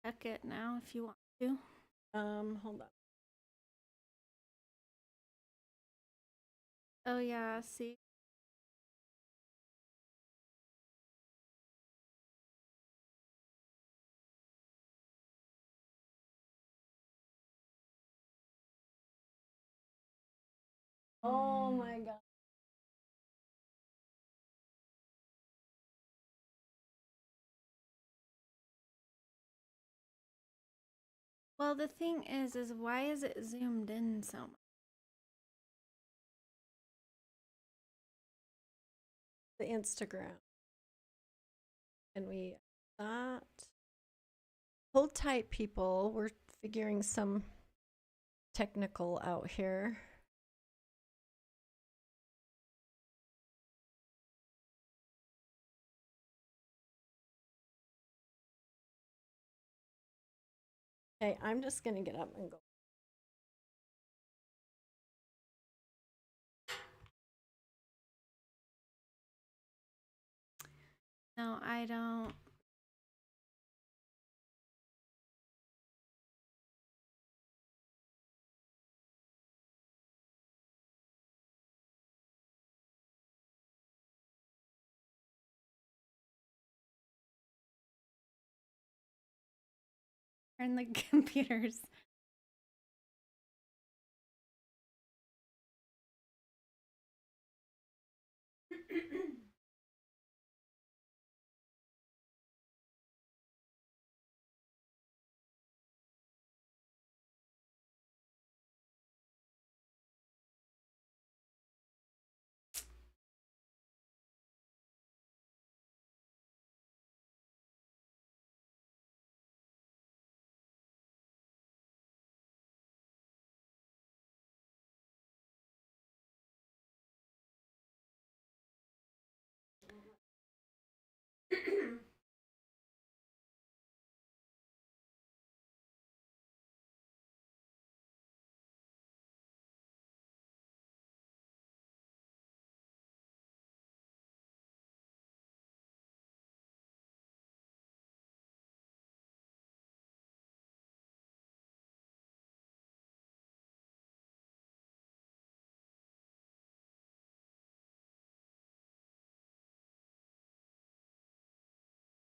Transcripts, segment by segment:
check it now if you want to. Hold on. Oh yeah, see. Oh my God. Well, the thing is why is it zoomed in so much? The Instagram. And we that. Hold tight, people. We're figuring some technical out here. Okay, I'm just gonna get up and go. No, I don't. Turn the computers.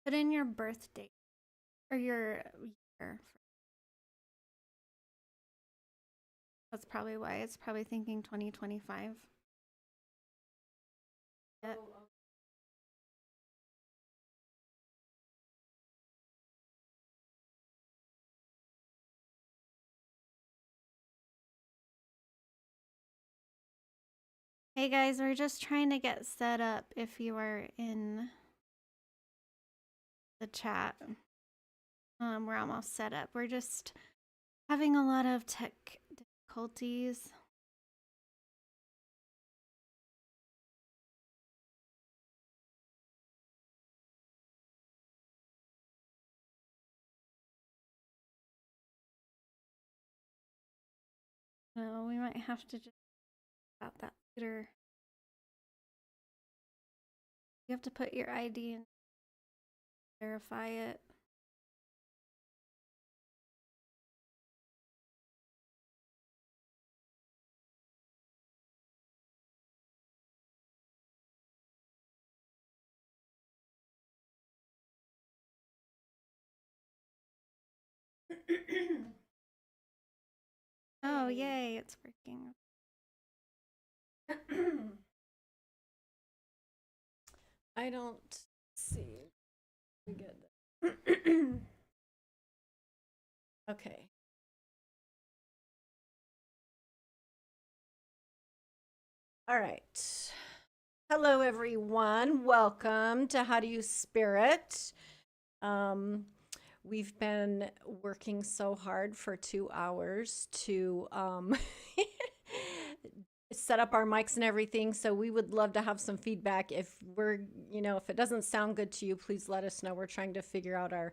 Put in your birth date or your year. That's probably why it's probably thinking 2025. Yep. Hey guys, we're just trying to get set up if you are in the chat. We're almost set up. We're just having a lot of tech difficulties. So we might have to just about that later. You have to put your ID and verify it. Oh, yay, it's working. I don't see. We get that. Okay. All right. Hello, everyone. Welcome to How Do You Spirit? We've been working so hard for 2 hours to set up our mics and everything. So we would love to have some feedback. If if it doesn't sound good to you, please let us know. We're trying to figure out our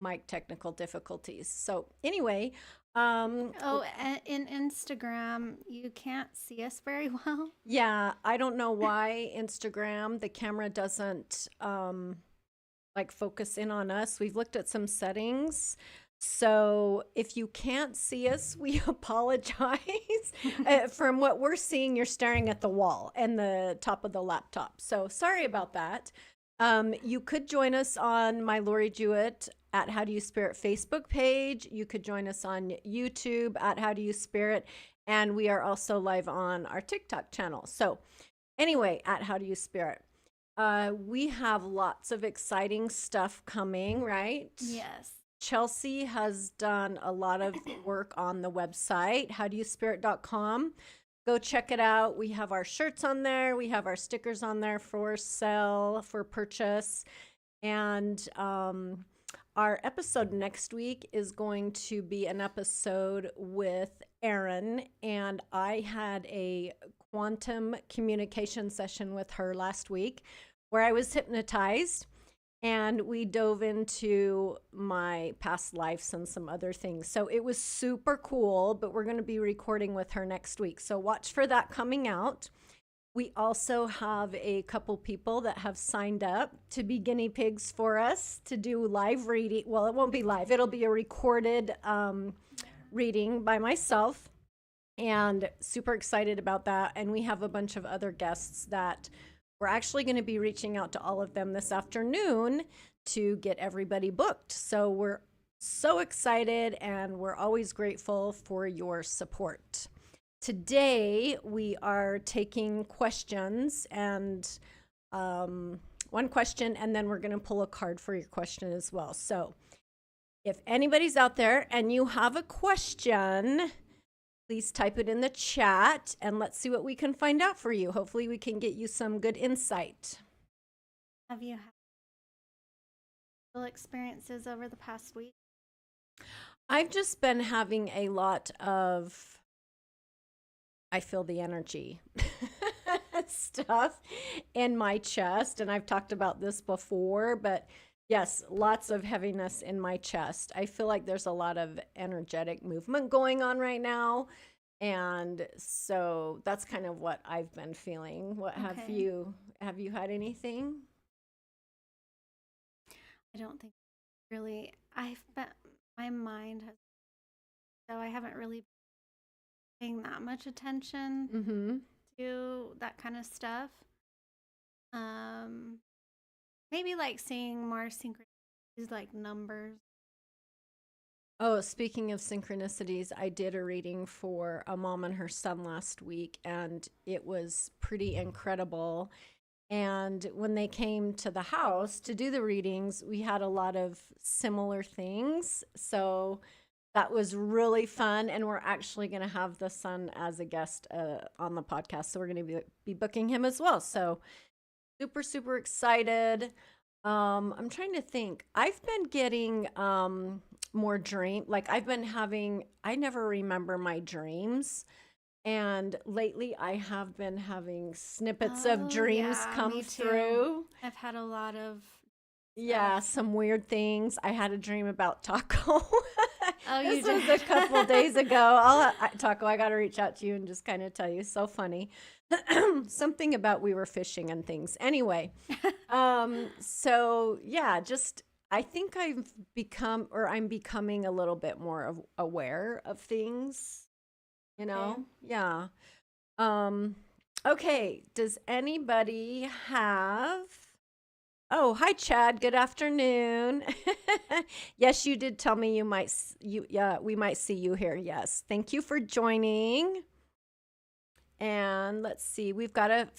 mic technical difficulties. So anyway, in Instagram, you can't see us very well. yeah, I don't know why Instagram, the camera doesn't like focus in on us. We've looked at some settings. So if you can't see us, we apologize. From what we're seeing, you're staring at the wall and the top of the laptop. So sorry about that. You could join us on my Lori Jewett at How Do You Spirit Facebook page. You could join us on YouTube at How Do You Spirit. And we are also live on our TikTok channel. So anyway, at How Do You Spirit. We have lots of exciting stuff coming, right? Yes. Chelsea has done a lot of work on the website, howdoyouspirit.com. Go check it out. We have our shirts on there. We have our stickers on there for sale, for purchase. And our episode next week is going to be an episode with Erin. And I had a quantum communication session with her last week where I was hypnotized. And we dove into my past lives and some other things. So it was super cool, but we're going to be recording with her next week. So watch for that coming out. We also have a couple people that have signed up to be guinea pigs for us to do live reading. Well, it won't be live. It'll be a recorded reading by myself. And super excited about that. And we have a bunch of other guests that we're actually going to be reaching out to all of them this afternoon to get everybody booked. So we're so excited and we're always grateful for your support. Today, we are taking questions and one question, and then we're going to pull a card for your question as well. So if anybody's out there and you have a question, please type it in the chat and let's see what we can find out for you. Hopefully we can get you some good insight. Have you had experiences over the past week? I've just been having a lot of, I feel the energy stuff in my chest. And I've talked about this before, but yes, lots of heaviness in my chest. I feel like there's a lot of energetic movement going on right now. And so that's kind of what I've been feeling. What have you had anything? I don't think really. My mind has, so I haven't really been paying that much attention to that kind of stuff. Maybe like seeing more synchronicities, like numbers. Oh, speaking of synchronicities, I did a reading for a mom and her son last week, and it was pretty incredible. And when they came to the house to do the readings, we had a lot of similar things. So that was really fun. And we're actually going to have the son as a guest on the podcast. So we're going to be booking him as well. So super, super excited. I'm trying to think. I've been getting more like I never remember my dreams. And lately I have been having snippets of dreams come through. I've had a lot of some weird things. I had a dream about Taco. Oh, this was a couple days ago. Taco, I got to reach out to you and just kind of tell you. So funny. Something about we were fishing and things. Anyway, so yeah, just I think I'm becoming a little bit more aware of things. You know? Okay. Yeah. Okay. Does anybody have... Oh, hi, Chad. Good afternoon. Yes, you did tell me we might see you here. Yes. Thank you for joining. And let's see, we've got a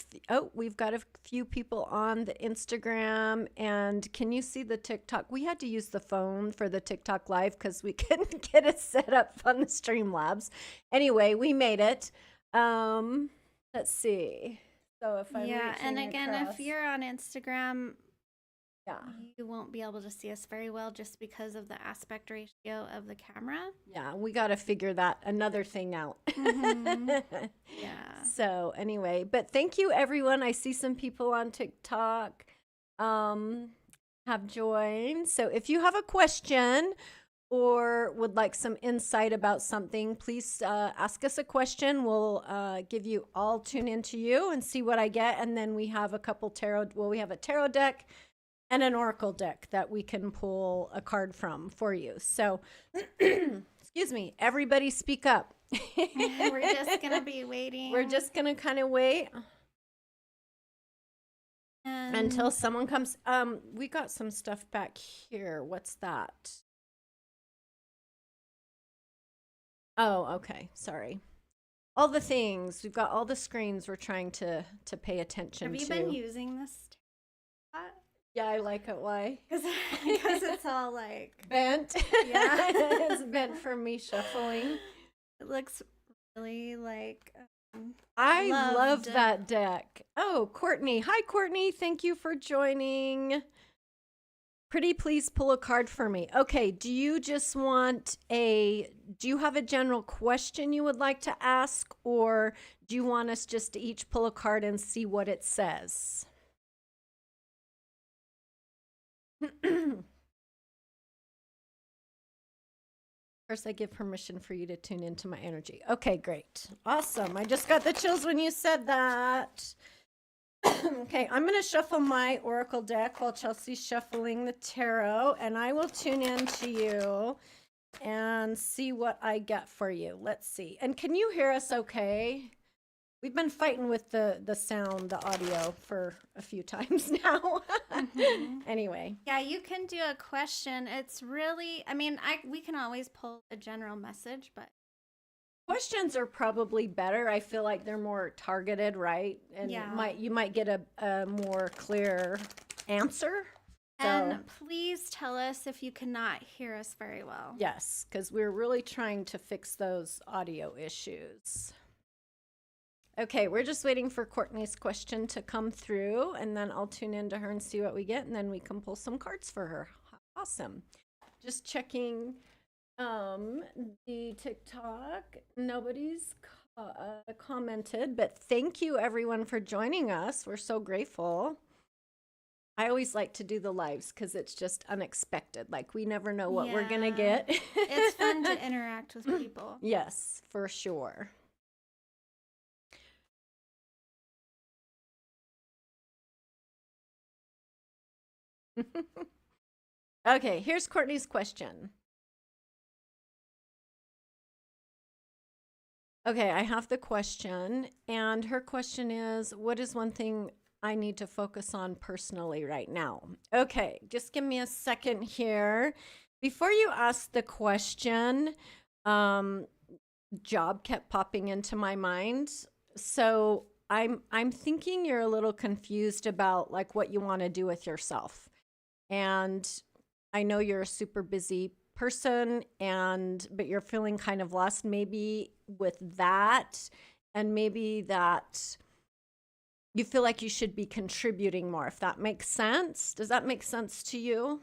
few people on the Instagram. And can you see the TikTok? We had to use the phone for the TikTok live because we couldn't get it set up on the Streamlabs. Anyway, we made it. Let's see. So if I'm and again, across, if you're on Instagram, yeah, you won't be able to see us very well just because of the aspect ratio of the camera. Yeah, we got to figure another thing out. Yeah. So anyway, but thank you everyone. I see some people on TikTok have joined. So if you have a question or would like some insight about something, please ask us a question. We'll tune into you and see what I get. And then we have a couple we have a tarot deck. and an oracle deck that we can pull a card from for you. So, excuse me, everybody speak up. We're just going to be waiting. We're just going to kind of wait and until someone comes. We got some stuff back here. What's that? Oh, okay. Sorry. All the things. We've got all the screens we're trying to pay attention to. Have you been using this? Yeah, I like it. Why? Because it's all like bent. Yeah. It's bent for me shuffling. It looks really like I love that deck. Oh, Courtney. Hi, Courtney. Thank you for joining. Pretty please pull a card for me. Okay, do you have a general question you would like to ask, or do you want us just to each pull a card and see what it says? First, I give permission for you to tune into my energy. Okay, great. Awesome. I just got the chills when you said that. Okay, I'm going to shuffle my oracle deck while Chelsea's shuffling the tarot, and I will tune in to you and see what I get for you. Let's see. And can you hear us okay? We've been fighting with the sound, the audio for a few times now. Anyway. Yeah, you can do a question. It's really, I mean, we can always pull a general message, but questions are probably better. I feel like they're more targeted, right? And yeah. you might get a more clear answer. And please tell us if you cannot hear us very well. Yes, because we're really trying to fix those audio issues. Okay, we're just waiting for Courtney's question to come through, and then I'll tune into her and see what we get, and then we can pull some cards for her. Awesome. Just checking the TikTok. Nobody's commented, but thank you everyone for joining us. We're so grateful. I always like to do the lives because it's just unexpected. Like we never know what we're going to get. It's fun to interact with people. Yes, for sure. Okay, here's Courtney's question. Okay, I have the question, and her question is, what is one thing I need to focus on personally right now? Okay, just give me a second here. Before you ask the question, job kept popping into my mind. So I'm thinking you're a little confused about like what you want to do with yourself. And I know you're a super busy person but you're feeling kind of lost maybe with that, and maybe that you feel like you should be contributing more, if that makes sense. Does that make sense to you?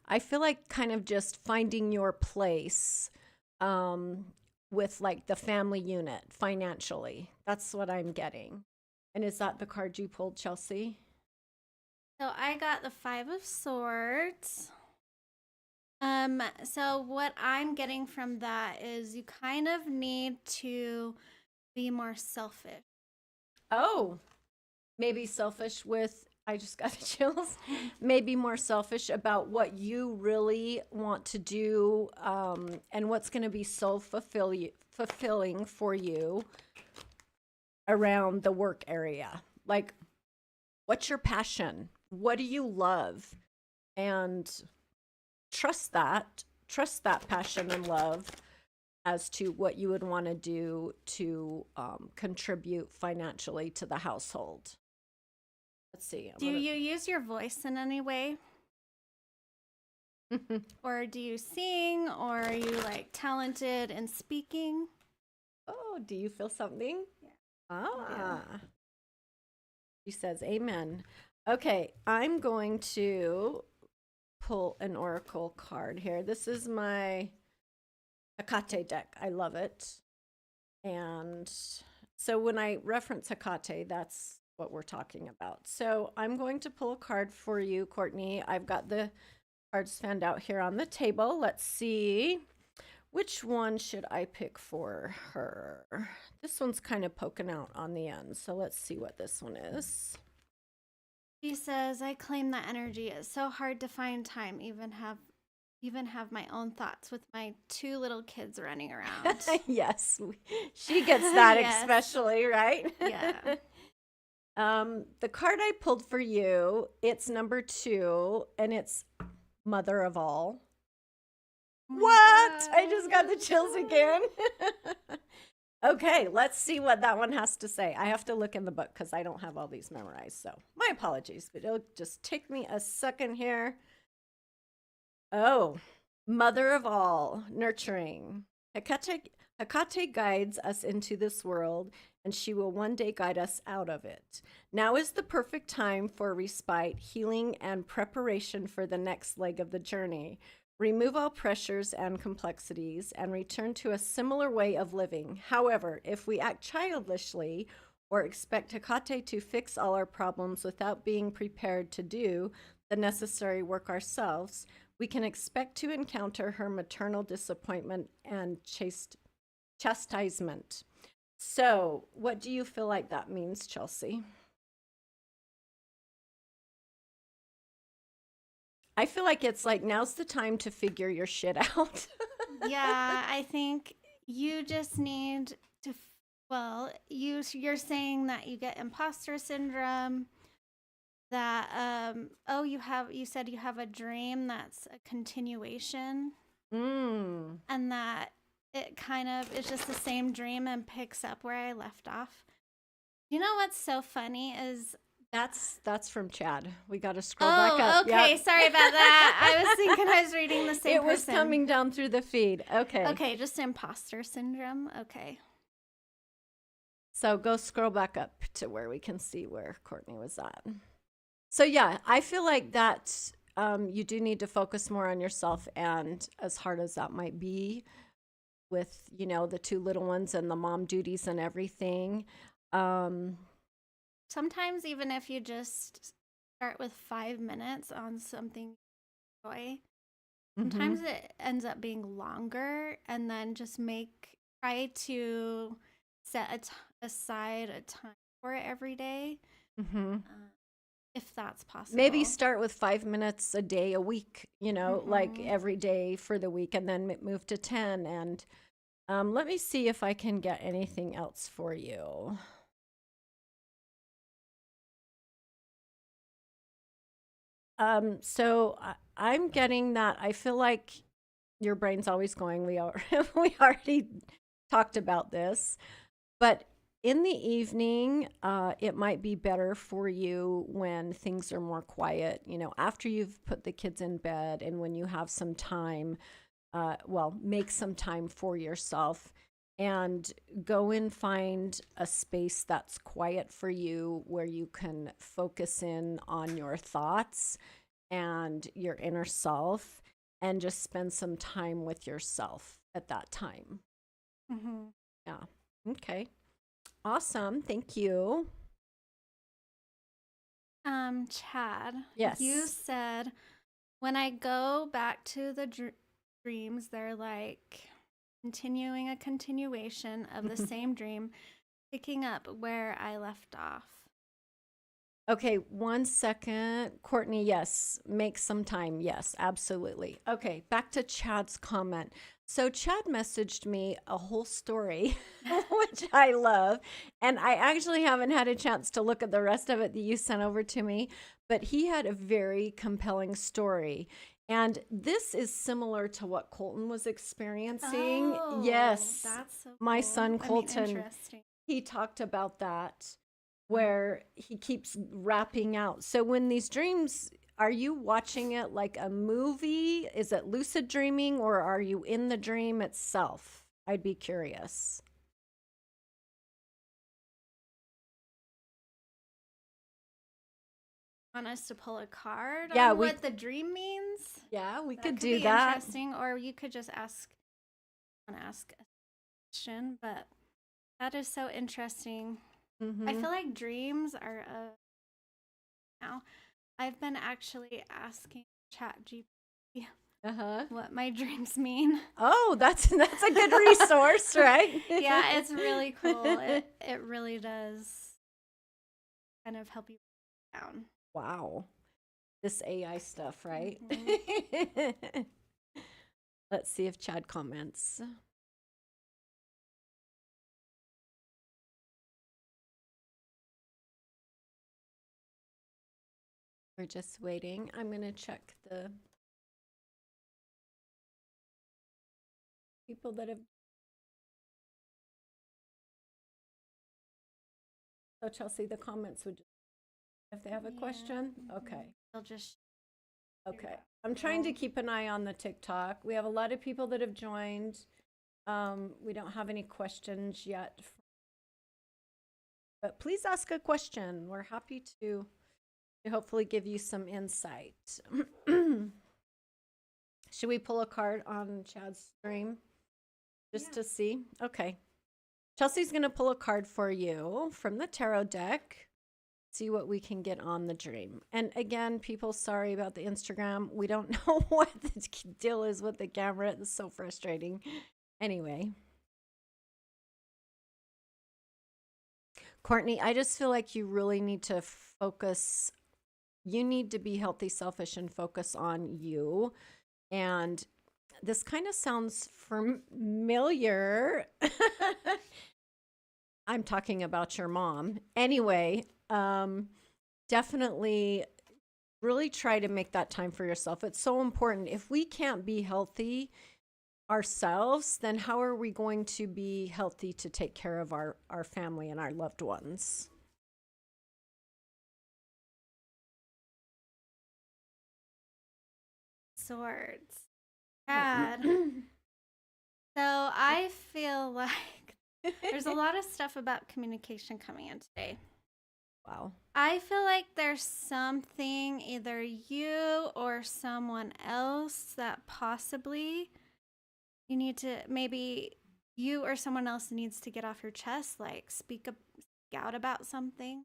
I feel like kind of just finding your place with like the family unit financially. That's what I'm getting. And is that the card you pulled, Chelsea? So I got the 5 of Swords. So what I'm getting from that is you kind of need to be more selfish. Oh, maybe selfish with, I just got the chills, maybe more selfish about what you really want to do, and what's going to be so fulfilling for you around the work area. Like, what's your passion? What do you love? And trust that passion and love as to what you would want to do to contribute financially to the household. Let's see. Do you use your voice in any way? Or do you sing? Or are you like talented in speaking? Oh, do you feel something? Yeah. Ah. Yeah. She says, amen. Okay, I'm going to pull an oracle card here. This is my Hecate deck. I love it. And so when I reference Hecate, that's what we're talking about. So I'm going to pull a card for you, Courtney. I've got the cards fanned out here on the table. Let's see. Which one should I pick for her? This one's kind of poking out on the end, so let's see what this one is. She says, I claim that energy. It's so hard to find time, even have my own thoughts with my 2 little kids running around. Yes, she gets that Yes. especially, right? Yeah. The card I pulled for you, it's number 2, and it's Mother of All. Oh my What? I just got the gosh. chills again. Okay, let's see what that one has to say. I have to look in the book because I don't have all these memorized. So my apologies, but it'll just take me a second here. Oh, Mother of All, nurturing. Hecate guides us into this world, and she will one day guide us out of it. Now is the perfect time for respite, healing, and preparation for the next leg of the journey. Remove all pressures and complexities and return to a similar way of living. However, if we act childishly or expect Hecate to fix all our problems without being prepared to do the necessary work ourselves, we can expect to encounter her maternal disappointment and chastisement. So, what do you feel like that means, Chelsea? I feel like it's like now's the time to figure your shit out. Yeah, I think you just need to, well, you're saying that you get imposter syndrome, that you said you have a dream that's a continuation, and that it kind of is just the same dream and picks up where I left off. You know what's so funny is That's from Chad. We got to scroll back up. Okay, Yep. sorry about that. I was thinking I was reading the same It was person. coming down through the feed. Okay. Okay, just imposter syndrome. Okay. So go scroll back up to where we can see where Courtney was at. So yeah, I feel like that you do need to focus more on yourself, and as hard as that might be with, the 2 little ones and the mom duties and everything. Sometimes even if you just start with 5 minutes on something you enjoy, sometimes it ends up being longer, and then just try to set aside a time for it every day, if that's possible. Maybe start with 5 minutes a day, a week, like every day for the week, and then move to 10. And let me see if I can get anything else for you. So I'm getting that. I feel like your brain's always going. We already talked about this, but in the evening, it might be better for you when things are more quiet, after you've put the kids in bed and when you have some time, make some time for yourself and go and find a space that's quiet for you where you can focus in on your thoughts and your inner self and just spend some time with yourself at that time. Yeah. Okay. Awesome. Thank you. Chad, Yes. you said when I go back to the dreams, they're like continuing a continuation of the same dream, picking up where I left off. Okay, 1 second. Courtney, yes. Make some time. Yes, absolutely. Okay, back to Chad's comment. So Chad messaged me a whole story, which I love. And I actually haven't had a chance to look at the rest of it that you sent over to me, but he had a very compelling story. And this is similar to what Colton was experiencing. Oh, yes. That's so My cool. son Colton, interesting. he talked about that, where he keeps wrapping out. So when these dreams, are you watching it like a movie? Is it lucid dreaming, or are you in the dream itself? I'd be curious. Want us to pull a card Yeah, on what the dream means? Yeah, we That could could do be that. interesting, or you could just ask a question, but that is so interesting. I feel like dreams are now. I've been actually asking ChatGPT Uh-huh. what my dreams mean. Oh, that's a good resource, right? Yeah, it's really cool. It really does kind of help you down. Wow. This AI stuff, right? Mhm. Let's see if Chad comments. We're just waiting. I'm going to check the people that have. So, Chelsea, the comments would just, if they have a Yeah. question. Okay. Mhm. They'll just Okay. I'm trying to keep an eye on the TikTok. We have a lot of people that have joined. We don't have any questions yet. But please ask a question. We're happy to hopefully give you some insight. Should we pull a card on Chad's stream just to see? Okay. Chelsea's going to pull a card for you from the tarot deck. See what we can get on the dream. And again, people, sorry about the Instagram. We don't know what the deal is with the camera. It's so frustrating. Anyway. Courtney, I just feel like you really need to focus. You need to be healthy, selfish, and focus on you. And this kind of sounds familiar. I'm talking about your mom. Anyway, definitely really try to make that time for yourself. It's so important. If we can't be healthy ourselves, then how are we going to be healthy to take care of our family and our loved ones? swords. Bad. So I feel like there's a lot of stuff about communication coming in today. Wow. I feel like there's something, either you or someone else, that possibly you need to, maybe you or someone else needs to get off your chest, like speak out about something.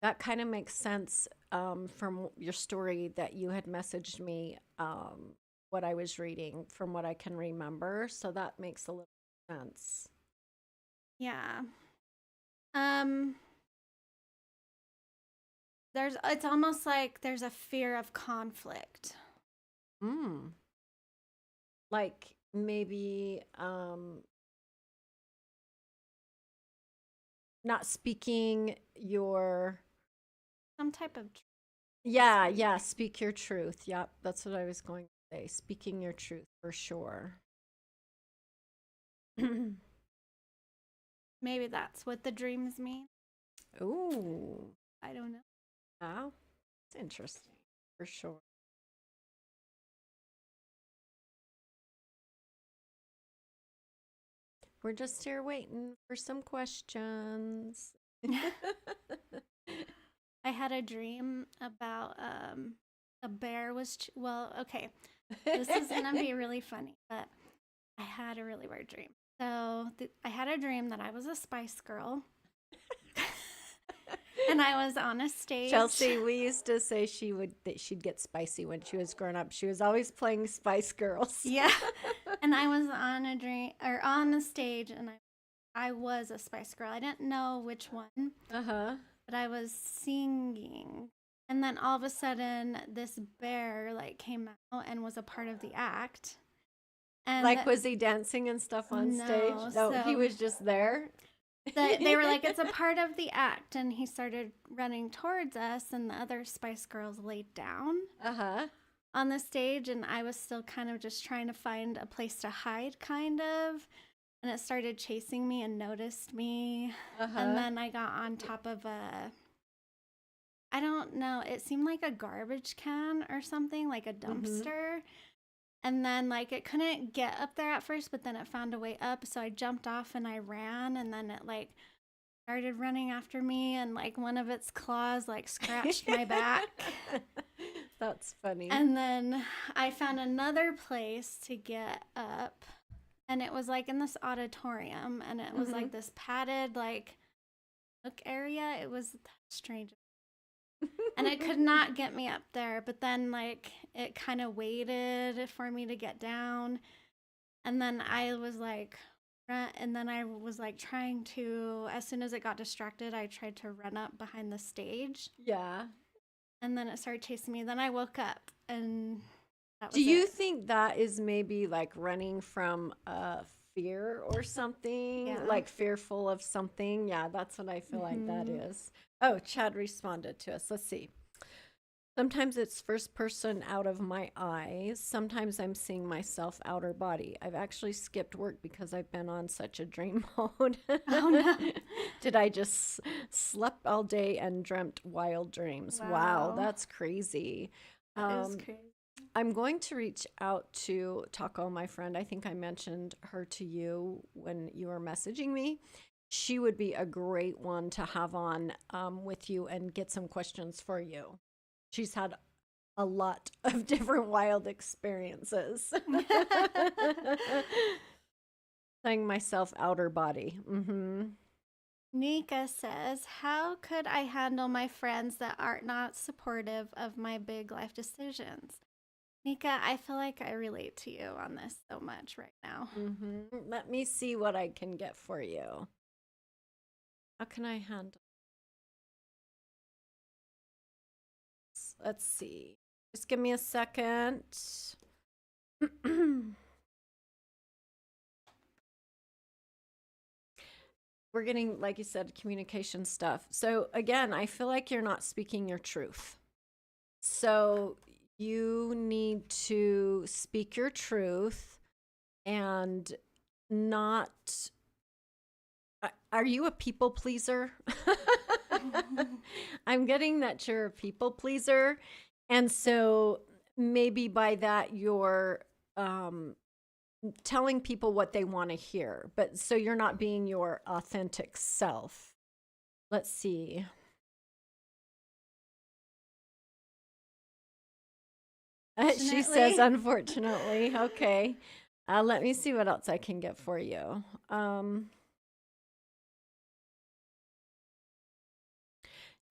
That kind of makes sense from your story that you had messaged me, what I was reading from what I can remember. So that makes a little sense. Yeah. It's almost like there's a fear of conflict. Mm. Like maybe not speaking your. Some type of Yeah, speak your truth. Yep, that's what I was going to say. Speaking your truth for sure. maybe that's what the dreams mean. Ooh, I don't know. wow, it's interesting for sure. We're just here waiting for some questions. I had a dream about a bear was well, okay. This is going to be really funny, but I had a really weird dream. So, I had a dream that I was a Spice Girl. And I was on a stage. Chelsea, we used to say she'd get spicy when she was growing up. She was always playing Spice Girls. Yeah. And I was on a dream or on a stage, and I was a Spice Girl. I didn't know which one. Uh-huh. But I was singing. And then all of a sudden this bear like came out and was a part of the act. And like, was he dancing and stuff on stage? No, so he was just there. they were like, it's a part of the act. And he started running towards us, and the other Spice Girls laid down on the stage. And I was still kind of just trying to find a place to hide, kind of. And it started chasing me and noticed me. And then I got on top of I don't know, it seemed like a garbage can or something, like a dumpster. And then, like, it couldn't get up there at first, but then it found a way up. So I jumped off and I ran, and then it, like, started running after me, and, like, one of its claws, like, scratched my back. That's funny. And then I found another place to get up, and it was, like, in this auditorium, and it was, like, this padded, like, nook area. It was strange. and it could not get me up there. But then, like, it kind of waited for me to get down. And then I was like, and then I was like trying to, as soon as it got distracted, I tried to run up behind the stage. Yeah. And then it started chasing me. Then I woke up and that Do was you it. think that is maybe like running from fear or something? Yeah. Like fearful of something? Yeah, that's what I feel like that Mhm. is. Oh, Chad responded to us. Let's see. Sometimes it's first person out of my eyes. Sometimes I'm seeing myself outer body. I've actually skipped work because I've been on such a dream mode. Oh no. Did I just slept all day and dreamt wild dreams? Wow, Wow. that's crazy. That is Um, crazy. I'm going to reach out to Taco, my friend. I think I mentioned her to you when you were messaging me. She would be a great one to have on with you and get some questions for you. She's had a lot of different wild experiences. Saying myself outer body. Nika says, how could I handle my friends that are not supportive of my big life decisions? Nika, I feel like I relate to you on this so much right now. Let me see what I can get for you. How can I handle? Let's see. Just give me a second. We're getting, like you said, communication stuff. So again, I feel like you're not speaking your truth. So you need to speak your truth and not. Are you a people pleaser? I'm getting that you're a people pleaser. And so maybe by that you're telling people what they want to hear, but so you're not being your authentic self. Let's see. She says, unfortunately. Okay. Let me see what else I can get for you.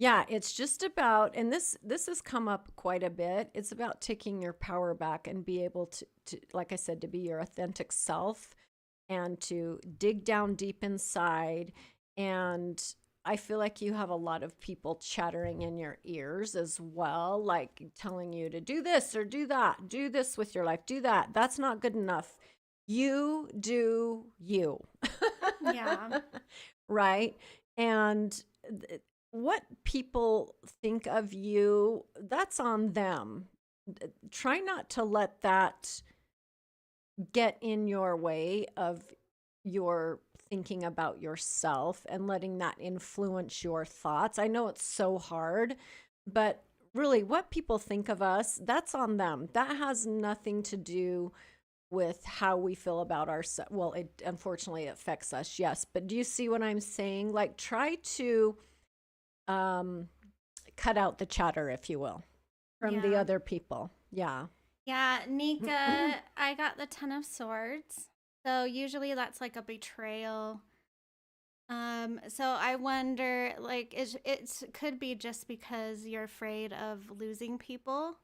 Yeah, it's just about, and this has come up quite a bit. It's about taking your power back and be able to, like I said, to be your authentic self and to dig down deep inside. And I feel like you have a lot of people chattering in your ears as well, like telling you to do this or do that, do this with your life, do that. That's not good enough. You do you. Yeah. Right. And what people think of you, that's on them. Try not to let that get in your way of your thinking about yourself and letting that influence your thoughts. I know it's so hard, but really what people think of us, that's on them. That has nothing to do with how we feel about ourselves. Well, it unfortunately affects us, yes. But do you see what I'm saying? Like, try to cut out the chatter, if you will, from the other people. Yeah. Yeah, Nika, I got the Ten of Swords. So usually that's like a betrayal. So I wonder, like, it could be just because you're afraid of losing people,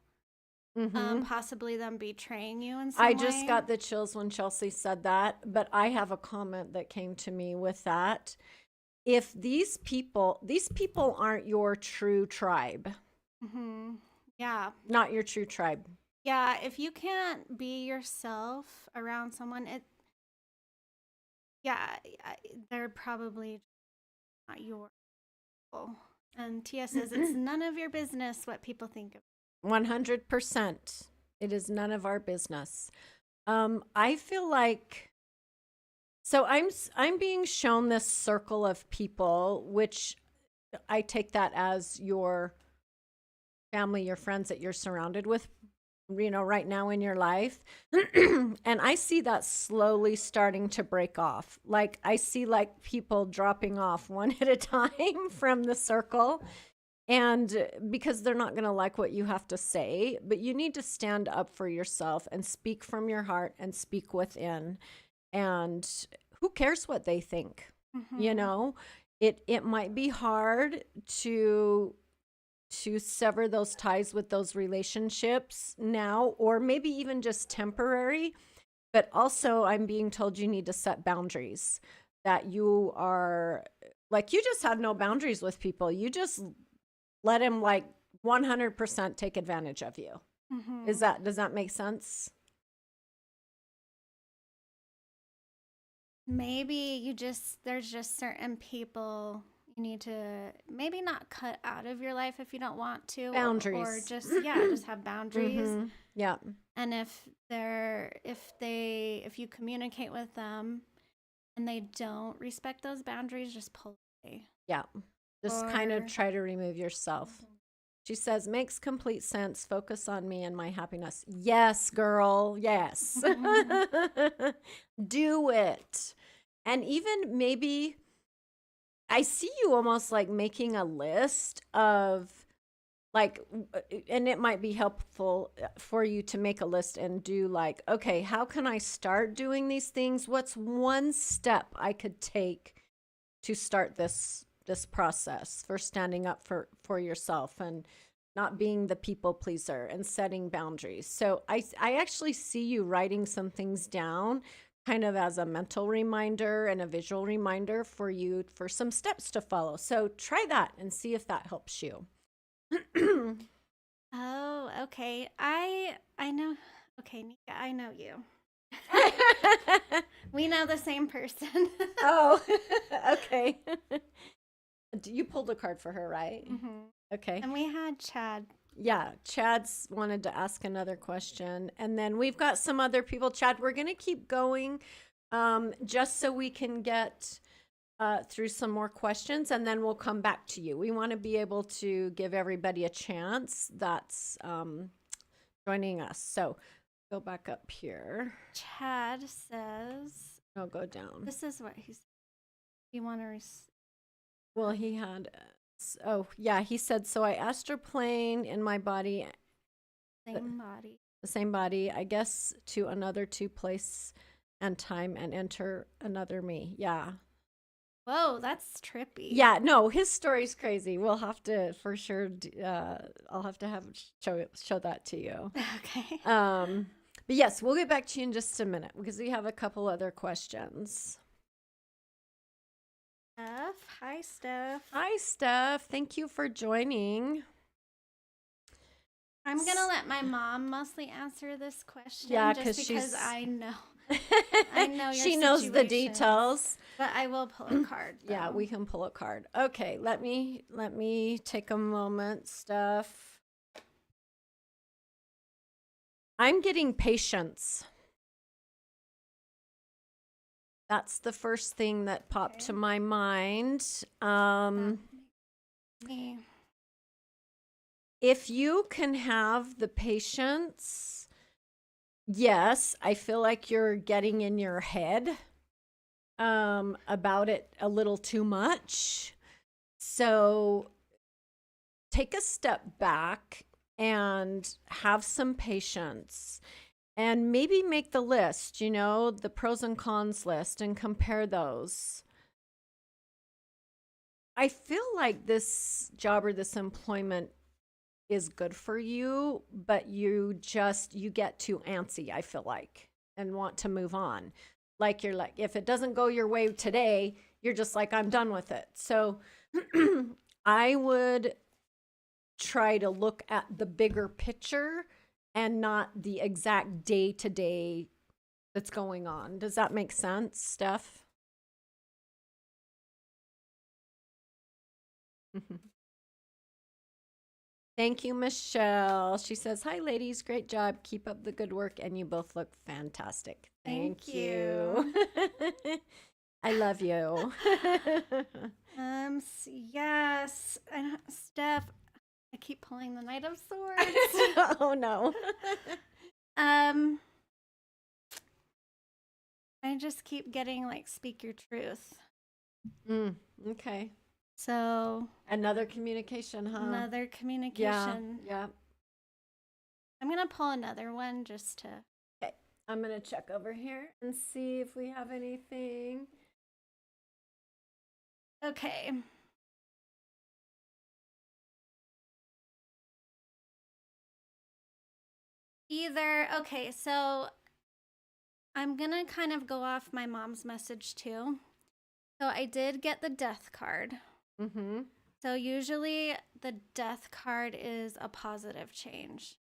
possibly them betraying you in some I way. just got the chills when Chelsea said that, but I have a comment that came to me with that. If these people aren't your true tribe. Yeah. Not your true tribe. Yeah, if you can't be yourself around someone, they're probably not your people. And Tia says it's none of your business what people think of. 100%. It is none of our business. I feel like, so I'm being shown this circle of people, which I take that as your family, your friends that you're surrounded with, you know, right now in your life. And I see that slowly starting to break off. Like I see like people dropping off one at a time from the circle. And because they're not going to like what you have to say, but you need to stand up for yourself and speak from your heart and speak within. And who cares what they think? You know, it might be hard to sever those ties with those relationships now, or maybe even just temporary. But also, I'm being told you need to set boundaries, that you are like, you just have no boundaries with people. You just let him like 100% take advantage of you. Mm-hmm. Does that make sense? Maybe there's just certain people you need to maybe not cut out of your life if you don't want to, or Boundaries. just, yeah, just have boundaries. Mm-hmm. Yeah. And if you communicate with them and they don't respect those boundaries, just pull away. Yeah. Just kind of Or try to remove yourself. She says, makes complete sense. Focus on me and my happiness. Yes, girl. Yes. Do it. And even maybe I see you almost like making a list of like, and it might be helpful for you to make a list and do like, okay, how can I start doing these things? What's one step I could take to start this process for standing up for yourself and not being the people pleaser and setting boundaries? So I actually see you writing some things down kind of as a mental reminder and a visual reminder for you for some steps to follow. So try that and see if that helps you. oh, okay. I know. Okay, Nika, I know you. We know the same person. Oh, okay. You pulled a card for her, right? Mm-hmm. Okay. And we had Chad. Yeah, Chad's wanted to ask another question. And then we've got some other people. Chad, we're going to keep going just so we can get through some more questions, and then we'll come back to you. We want to be able to give everybody a chance that's joining us. So go back up here. Chad says, No, go down. this is what he's, you want to, Well, he had, oh, yeah, he said, so I astral plane in my body, same body. the same body, I guess, to another two place and time and enter another me. Yeah. Whoa, that's trippy. Yeah, no, his story's crazy. We'll have to, for sure, I'll have to show that to you. Okay. But yes, we'll get back to you in just a minute because we have a couple other questions. Steph. Hi, Steph. Hi, Steph. Thank you for joining. I'm going to let my mom mostly answer this question. Yeah, just because I know. Your she knows the situations. details. But I will pull a card. Though. Yeah, we can pull a card. Okay, let me take a moment, Steph. I'm getting patience. That's the first thing that popped to my mind. Me. If you can have the patience, yes, I feel like you're getting in your head about it a little too much. So take a step back and have some patience. And maybe make the list, the pros and cons list, and compare those. I feel like this job or this employment is good for you, but you get too antsy, I feel like, and want to move on. Like you're like, if it doesn't go your way today, you're just like, I'm done with it. So I would try to look at the bigger picture and not the exact day-to-day that's going on. Does that make sense, Steph? Thank you, Michelle. She says, hi, ladies. Great job. Keep up the good work, and you both look fantastic. Thank you. I love you. Yes. Steph, I keep pulling the Knight of Swords. Oh, no. I just keep getting like, speak your truth. Okay. So another communication, huh? Another communication. Yeah. I'm going to pull another one just to. Okay. I'm going to check over here and see if we have anything. Okay. Either, okay, so I'm gonna kind of go off my mom's message too. So I did get the death card. Mm-hmm. So usually the death card is a positive change.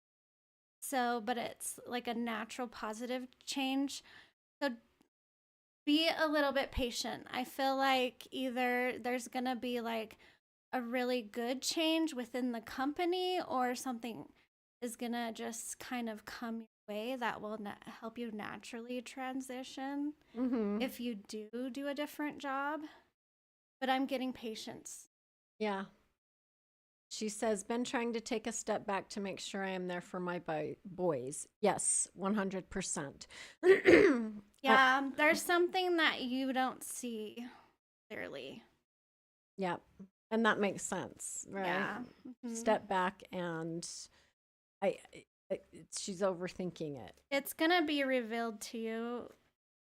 So, but it's like a natural positive change. So be a little bit patient. I feel like either there's going to be like a really good change within the company or something is going to just kind of come your way that will help you naturally transition Mm-hmm. if you do a different job. But I'm getting patience. Yeah. She says, been trying to take a step back to make sure I am there for my boys. Yes, 100%. Yeah, there's something that you don't see clearly. Yeah. And that makes sense, right? Yeah. Mhm. Step back and I, she's overthinking it. It's going to be revealed to you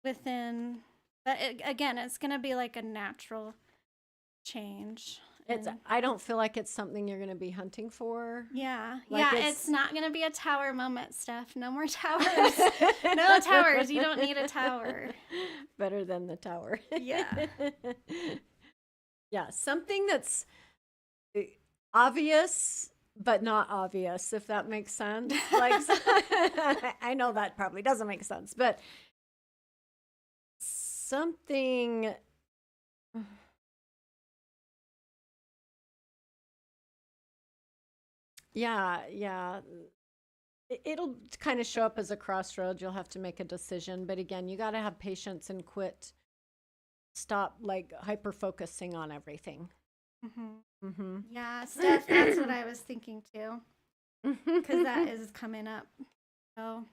within, but again, it's going to be like a natural change. I don't feel like it's something you're going to be hunting for. Yeah. Like yeah, it's not going to be a tower moment, Steph. No more towers. No towers. You don't need a tower. Better than the tower. Yeah. Yeah, something that's obvious but not obvious, if that makes sense. Like I know that probably doesn't make sense, but something yeah. It'll kind of show up as a crossroad. You'll have to make a decision, but again, you got to have patience and stop like hyper focusing on everything. Mm-hmm. Mm-hmm. Yeah, Steph, that's what I was thinking too, because that is coming up. So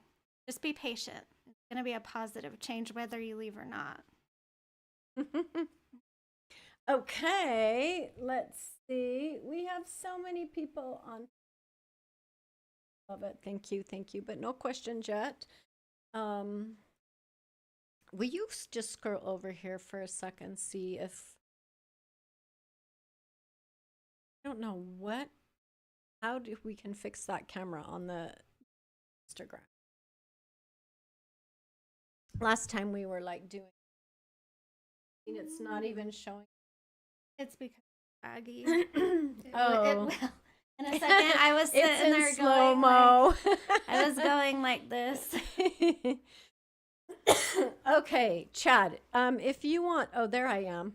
just be patient. It's going to be a positive change whether you leave or not. Okay, let's see. We have so many people on. Love it. Thank you. But no questions yet. Will you just scroll over here for a second, see if I don't know how do we can fix that camera on the Instagram? Last time we were like doing, it's not even showing. It's because Aggie. Oh. It will. In a second, I was sitting It's in there slow-mo. I was going like this. Okay, Chad, if you want, oh, there I am.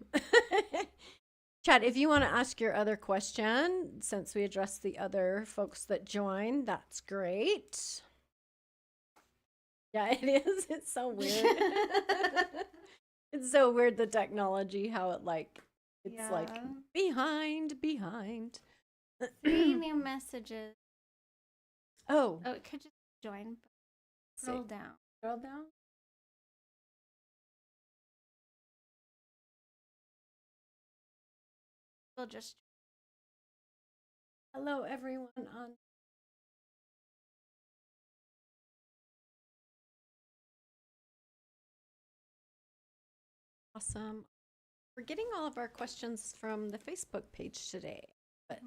Chad, if you want to ask your other question, since we addressed the other folks that joined, that's great. Yeah, it is. It's so weird. It's so weird, the technology, how it like, it's like behind. 3 new messages. Oh, Oh, it could just join. Scroll down. Scroll down. We'll just. Hello, everyone on. Awesome. We're getting all of our questions from the Facebook page today, but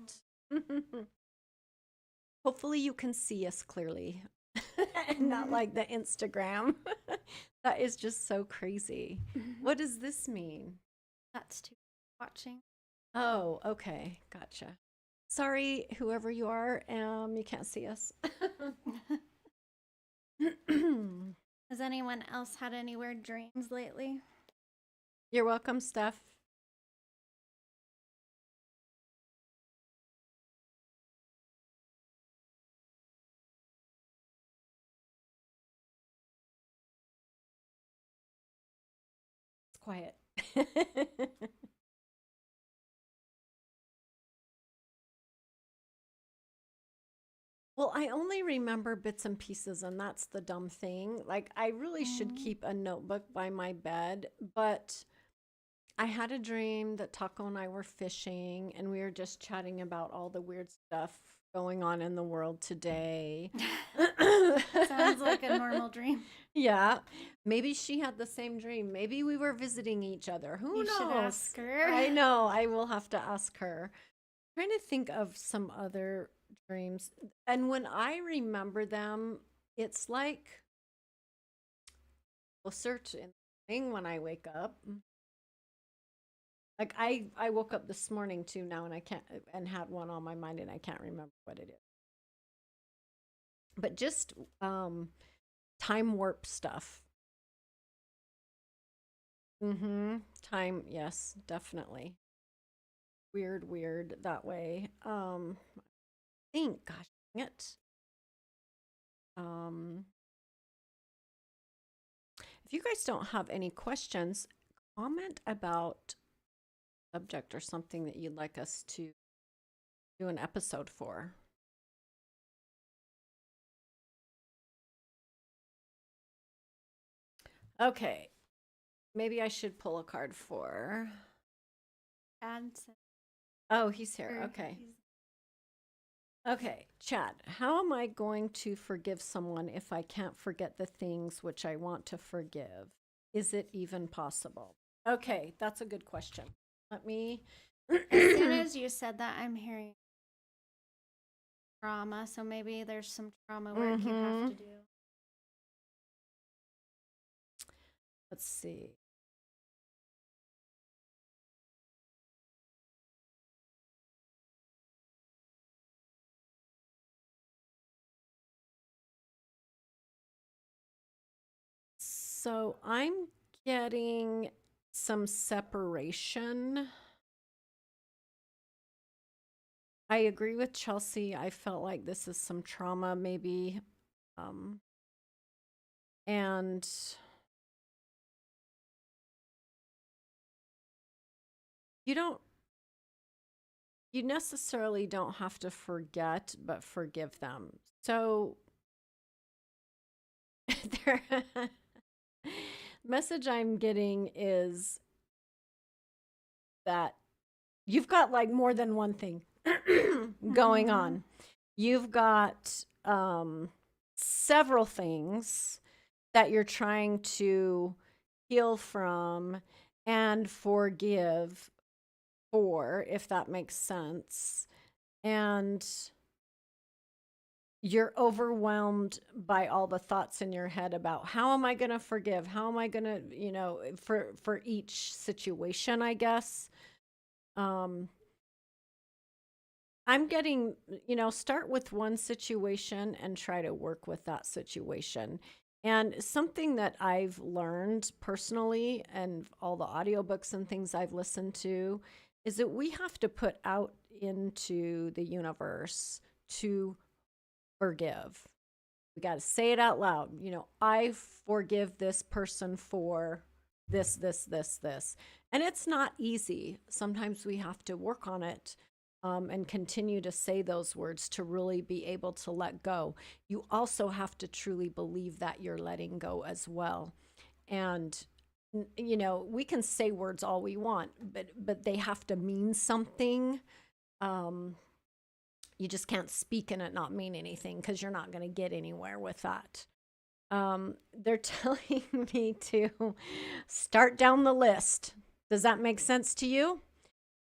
hopefully you can see us clearly and not like the Instagram. That is just so crazy. What does this mean? That's too watching. Oh, okay. Gotcha. Sorry, whoever you are, you can't see us. Has anyone else had any weird dreams lately? You're welcome, Steph. It's quiet. Well, I only remember bits and pieces, and that's the dumb thing. Like, I really should keep a notebook by my bed, but I had a dream that Taco and I were fishing, and we were just chatting about all the weird stuff going on in the world today. Sounds like a normal dream. Yeah. Maybe she had the same dream. Maybe we were visiting each other. Who knows? You should ask her. I know. I will have to ask her. Trying to think of some other dreams. And when I remember them, it's like closer to in the morning when I wake up. Like I woke up this morning too now and I can't and had one on my mind and I can't remember what it is. But just time warp stuff. Time, yes, definitely. Weird that way. I think, gosh dang it. If you guys don't have any questions, comment about subject or something that you'd like us to do an episode for. Okay. Maybe I should pull a card for. Oh, he's here. Okay. Okay, Chad, how am I going to forgive someone if I can't forget the things which I want to forgive? Is it even possible? Okay, that's a good question. Let me. As soon as you said that, I'm hearing trauma, so maybe there's some trauma work you have to do. Let's see. So I'm getting some separation. I agree with Chelsea. I felt like this is some trauma, maybe. And you necessarily don't have to forget, but forgive them. So the message I'm getting is that you've got like more than one thing going on. You've got several things that you're trying to heal from and forgive for, if that makes sense. And you're overwhelmed by all the thoughts in your head about how am I going to forgive? How am I going to, for each situation, I guess. I'm getting, start with one situation and try to work with that situation. And something that I've learned personally and all the audiobooks and things I've listened to is that we have to put out into the universe to forgive. We got to say it out loud. I forgive this person for this. And it's not easy. Sometimes we have to work on it and continue to say those words to really be able to let go. You also have to truly believe that you're letting go as well. And we can say words all we want, but they have to mean something. You just can't speak and it not mean anything because you're not going to get anywhere with that. They're telling me to start down the list. Does that make sense to you?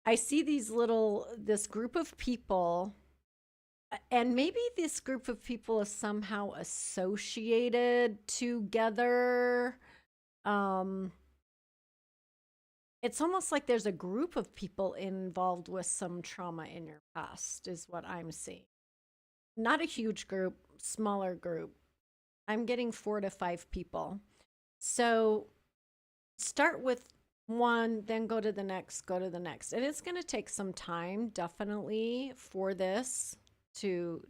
I see this group of people, and maybe this group of people is somehow associated together. It's almost like there's a group of people involved with some trauma in your past, is what I'm seeing. Not a huge group, smaller group. I'm getting 4 to 5 people. So start with one, then go to the next. And it's going to take some time, definitely, for this to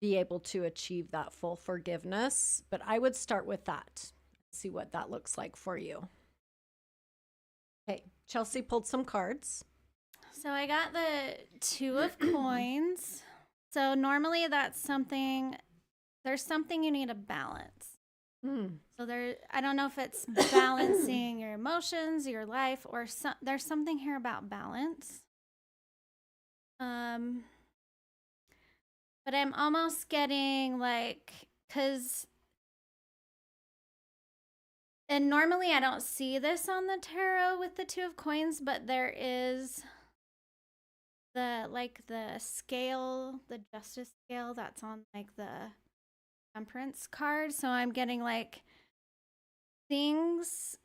be able to achieve that full forgiveness. But I would start with that. See what that looks like for you. Okay, Chelsea pulled some cards. So I got the 2 of coins. So normally there's something you need to balance. So I don't know if it's balancing your emotions, your life, or there's something here about balance. But I'm almost getting and normally I don't see this on the tarot with the 2 of coins, but there is the scale, the justice scale that's on the Temperance card. So I'm getting like things,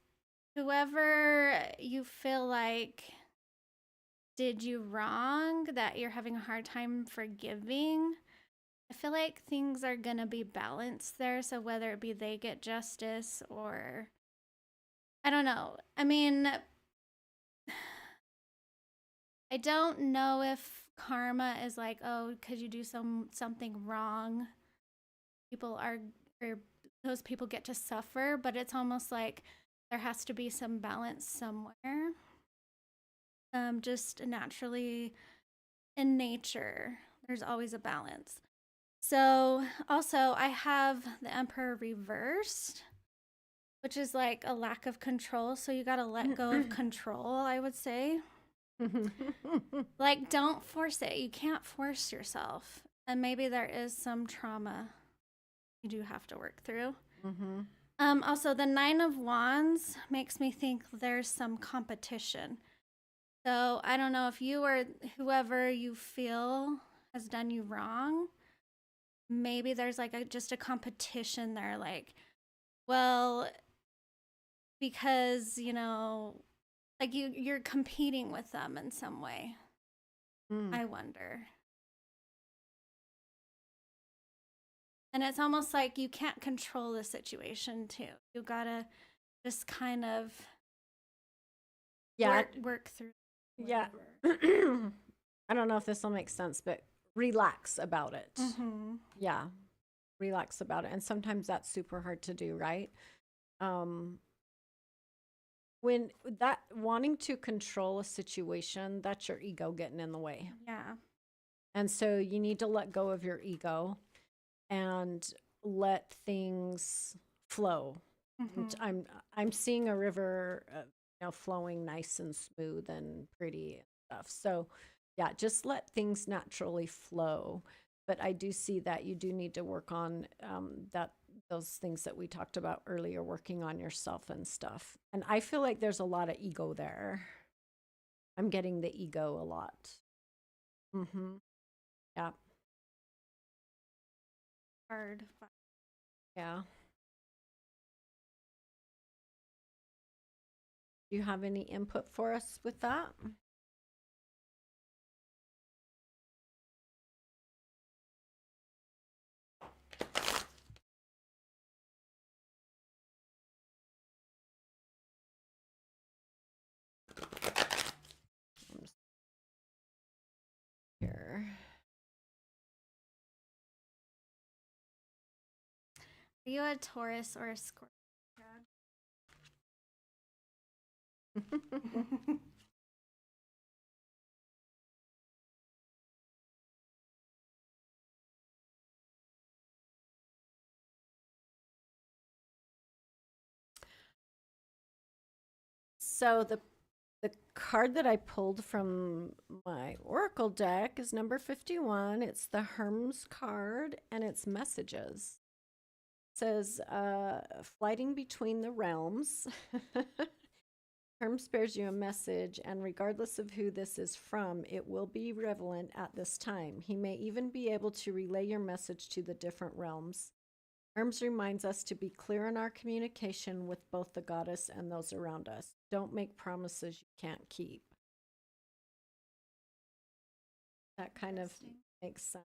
whoever you feel like did you wrong, that you're having a hard time forgiving. I feel like things are going to be balanced there. So whether it be they get justice or I don't know. I mean, I don't know if karma is like, oh, because you do something wrong, people are, or those people get to suffer, but it's almost like there has to be some balance somewhere. Just naturally in nature, there's always a balance. So also I have the Emperor reversed, which is like a lack of control. So you got to let go of control, I would say. Like, don't force it. You can't force yourself. And maybe there is some trauma you do have to work through. Also, the Nine of Wands makes me think there's some competition. So I don't know if you or whoever you feel has done you wrong, maybe there's like just a competition there. Like, well, because, like you're competing with them in some way. I wonder. And it's almost like you can't control the situation too. You gotta just kind of Yeah. work through. Yeah. I don't know if this will make sense, but relax about it. Yeah. Relax about it. And sometimes that's super hard to do, right? When that wanting to control a situation, that's your ego getting in the way. Yeah. And so you need to let go of your ego and let things flow. I'm seeing a river, flowing nice and smooth and pretty and stuff. So, yeah, just let things naturally flow. But I do see that you do need to work on those things that we talked about earlier, working on yourself and stuff. And I feel like there's a lot of ego there. I'm getting the ego a lot. Yeah. Hard. Yeah. Do you have any input for us with that? Here. Are you a Taurus or a Scorpio? So the card that I pulled from my Oracle deck is number 51. It's the Hermes card and it's messages. It says flighting between the realms. Hermes bears you a message, and regardless of who this is from, it will be relevant at this time. He may even be able to relay your message to the different realms. Hermes reminds us to be clear in our communication with both the goddess and those around us. Don't make promises you can't keep. That kind of makes sense.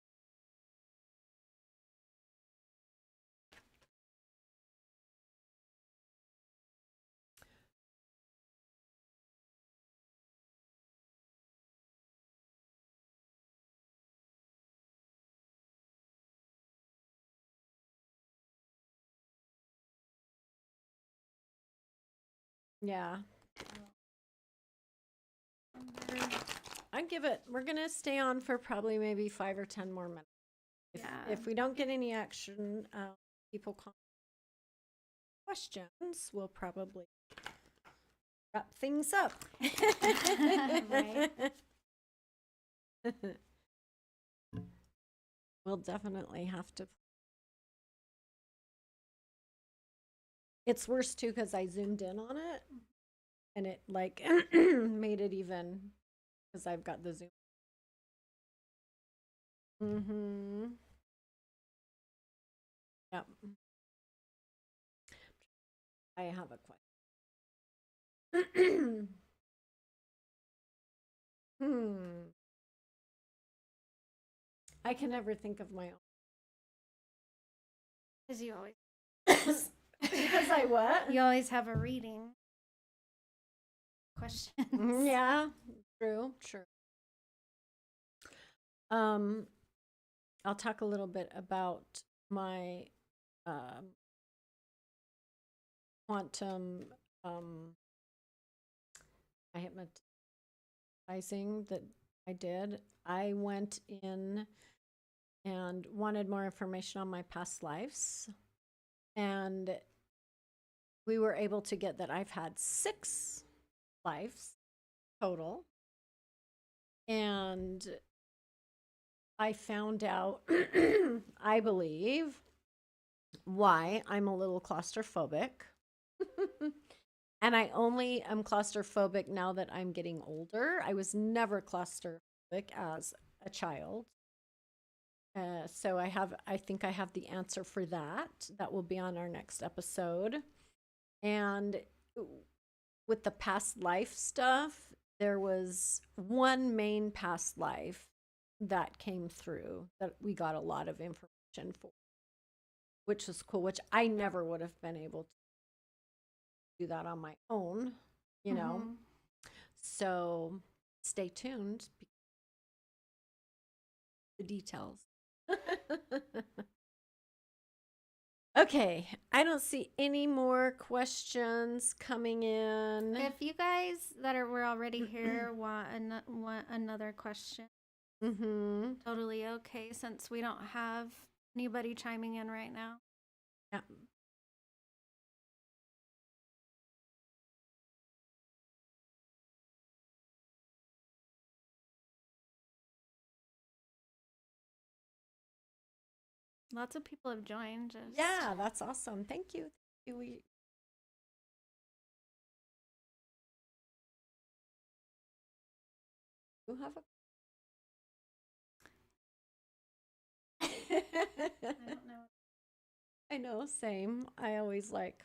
Yeah. I'd give it, we're going to stay on for probably maybe 5 or 10 more minutes. If we don't get any action, people call questions, we'll probably wrap things up. Right. We'll definitely have to. It's worse too because I zoomed in on it and it like made it even because I've got the zoom. Yep. I have a question. I can never think of my own. Because you always Because I what? you always have a reading question. Yeah, true. I'll talk a little bit about my quantum hypnotizing that I did. I went in and wanted more information on my past lives, and we were able to get that I've had 6 lives total, and I found out, I believe, why I'm a little claustrophobic. And I only am claustrophobic now that I'm getting older. I was never claustrophobic as a child. So I think I have the answer for that. That will be on our next episode. And with the past life stuff, there was one main past life that came through that we got a lot of information for, which was cool, which I never would have been able to do that on my own, you know. So stay tuned. The details. Okay, I don't see any more questions coming in. If you guys that were already here want another question, totally okay, since we don't have anybody chiming in right now. Yeah. Lots of people have joined. Yeah, that's awesome. Thank you. We do have a I don't know. I know, same. I always like,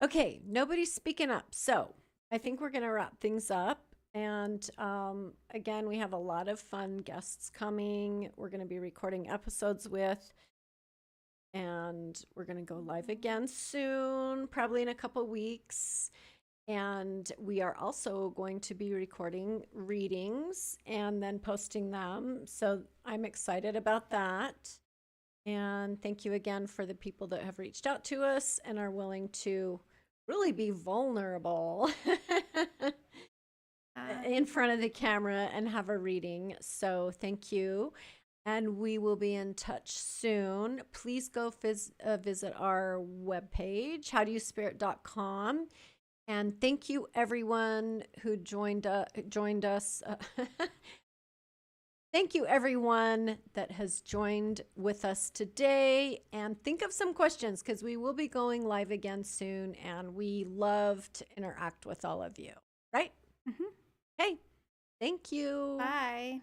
Okay, nobody's speaking up. So I think we're going to wrap things up. And again, we have a lot of fun guests coming. We're going to be recording episodes with, and we're going to go live again soon, probably in a couple weeks. And we are also going to be recording readings and then posting them. So I'm excited about that. And thank you again for the people that have reached out to us and are willing to really be vulnerable in front of the camera and have a reading. So thank you. And we will be in touch soon. Please go visit our webpage, howdoyouspirit.com. And thank you, everyone who joined us. Thank you, everyone that has joined with us today. And think of some questions, because we will be going live again soon. And we love to interact with all of you, right? Okay. Thank you. Bye.